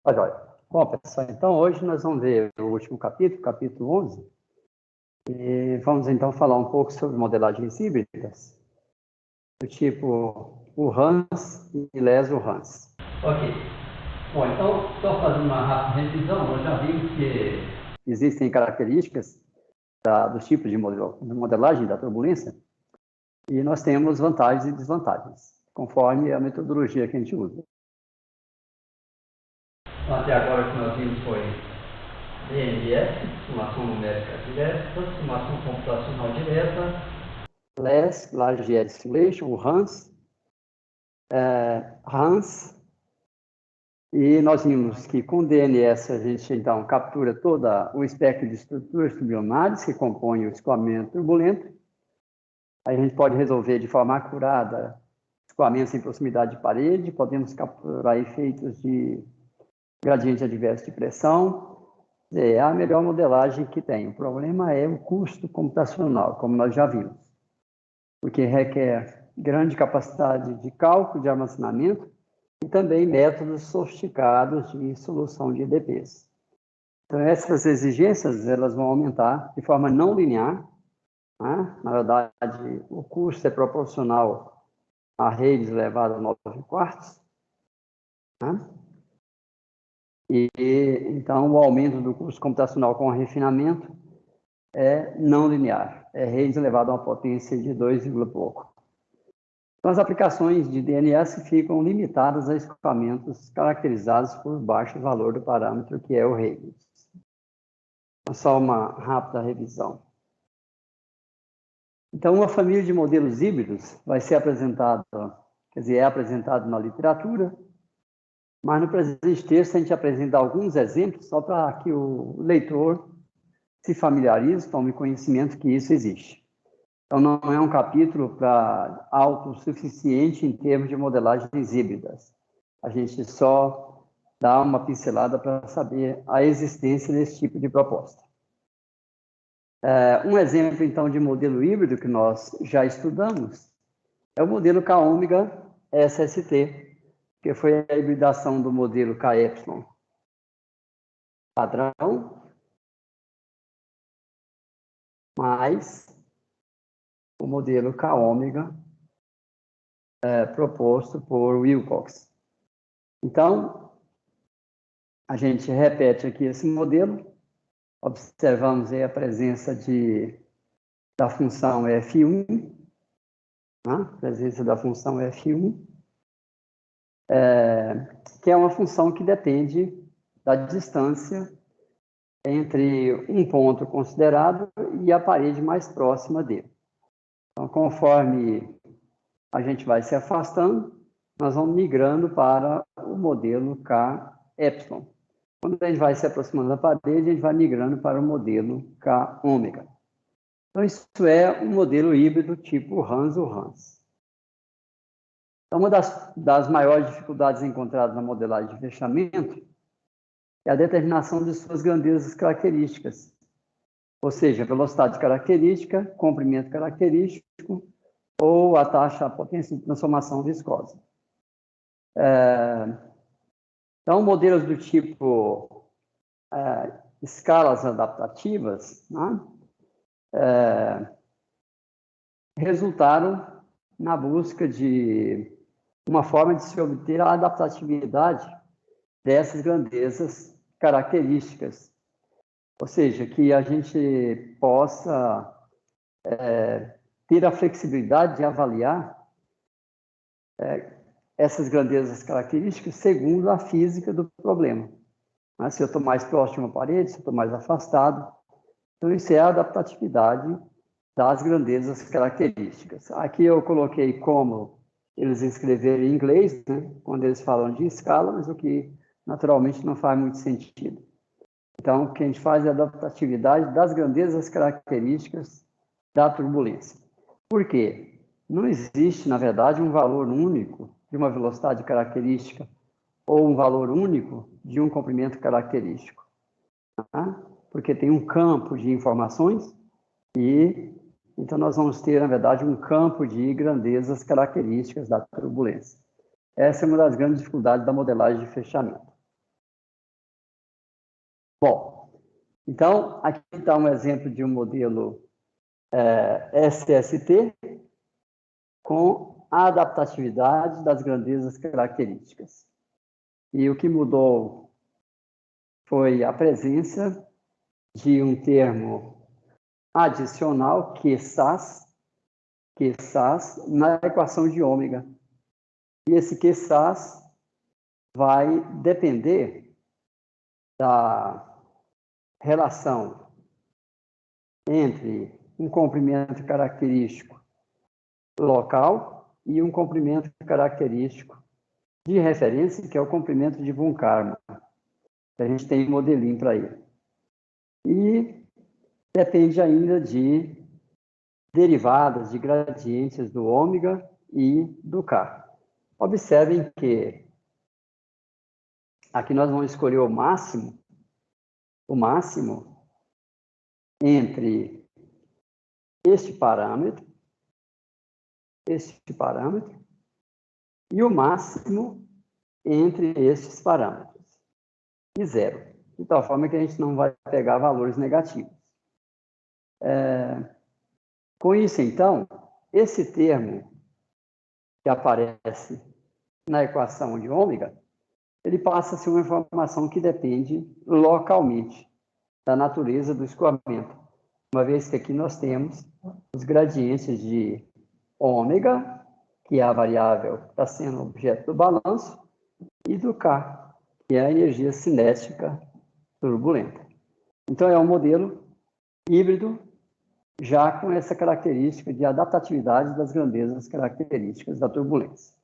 Tá joia. Bom, pessoal, então hoje nós vamos ver o último capítulo, capítulo 11, e vamos então falar um pouco sobre modelagens híbridas, do tipo o Hans e leso-Hans. Ok. Bom, então, só fazendo uma rápida revisão, nós já vimos que existem características dos tipos de modelagem da turbulência, e nós temos vantagens e desvantagens, conforme a metodologia que a gente usa. Até agora o que nós vimos foi DNS, sumação numérica direta, sumação computacional direta, LES, Large Area Simulation, o HANS, e nós vimos que com DNS a gente então captura todo o espectro de estruturas turbulinares que compõem o escoamento turbulento. Aí a gente pode resolver de forma acurada escoamentos em proximidade de parede, podemos capturar efeitos de gradiente adverso de pressão. É a melhor modelagem que tem. O problema é o custo computacional, como nós já vimos, porque requer grande capacidade de cálculo, de armazenamento e também métodos sofisticados de solução de EDPs. Então, essas exigências elas vão aumentar de forma não linear, né? Na verdade, o custo é proporcional à redes elevada a 9/4, né? E, então, o aumento do custo computacional com o refinamento é não linear, é redes elevado a uma potência de 2, pouco. Então, as aplicações de DNS ficam limitadas a escapamentos caracterizados por baixo valor do parâmetro, que é o Radius. Então, só uma rápida revisão. Então, uma família de modelos híbridos vai ser apresentada, quer dizer, é apresentada na literatura, mas no presente texto a gente apresenta alguns exemplos só para que o leitor se familiarize, tome conhecimento que isso existe. Então, não é um capítulo para autossuficiente em termos de modelagens híbridas. A gente só dá uma pincelada para saber a existência desse tipo de proposta. Um exemplo, então, de modelo híbrido que nós já estudamos é o modelo K-ômega SST, que foi a hibridação do modelo K-epsilon padrão, mais o modelo K-ômega proposto por Wilcox. Então, a gente repete aqui esse modelo, observamos aí a presença da função F1, né? Presença da função F1, que é uma função que depende da distância entre um ponto considerado e a parede mais próxima dele. Então, conforme a gente vai se afastando, nós vamos migrando para o modelo K-epsilon. Quando a gente vai se aproximando da parede, a gente vai migrando para o modelo K-ômega. Então, isso é um modelo híbrido tipo Hans ou Hans. Então, uma das maiores dificuldades encontradas na modelagem de fechamento é a determinação de suas grandezas características, ou seja, velocidade característica, comprimento característico ou a taxa, a potência de transformação viscosa. Então, modelos do tipo escalas adaptativas, né, resultaram na busca de uma forma de se obter a adaptatividade dessas grandezas características. Ou seja, que a gente possa ter a flexibilidade de avaliar essas grandezas características segundo a física do problema. Mas se eu estou mais próximo de uma parede, se eu estou mais afastado. Então, isso é a adaptatividade das grandezas características. Aqui eu coloquei como eles escreveram em inglês, né, quando eles falam de escala, mas o que naturalmente não faz muito sentido. Então, o que a gente faz é a adaptatividade das grandezas características da turbulência. Por quê? Não existe, na verdade, um valor único de uma velocidade característica ou um valor único de um comprimento característico. Tá? Porque tem um campo de informações e, então, nós vamos ter, na verdade, um campo de grandezas características da turbulência. Essa é uma das grandes dificuldades da modelagem de fechamento. Bom, então, aqui está um exemplo de um modelo SST com a adaptatividade das grandezas características. E o que mudou foi a presença de um termo adicional, QSAS, na equação de ômega. E esse QSAS vai depender da relação entre um comprimento característico local e um comprimento característico de referência, que é o comprimento de von Karman. A gente tem um modelinho para ele. E depende ainda de derivadas de gradientes do ômega e do K. Observem que aqui nós vamos escolher o máximo entre este parâmetro e o máximo entre estes parâmetros, e zero, de tal forma que a gente não vai pegar valores negativos. Com isso, então, esse termo que aparece na equação de ômega, ele passa a ser uma informação que depende localmente da natureza do escoamento, uma vez que aqui nós temos os gradientes de ômega, que é a variável que está sendo objeto do balanço, e do K, que é a energia cinética turbulenta. Então, é um modelo híbrido, já com essa característica de adaptatividade das grandezas características da turbulência.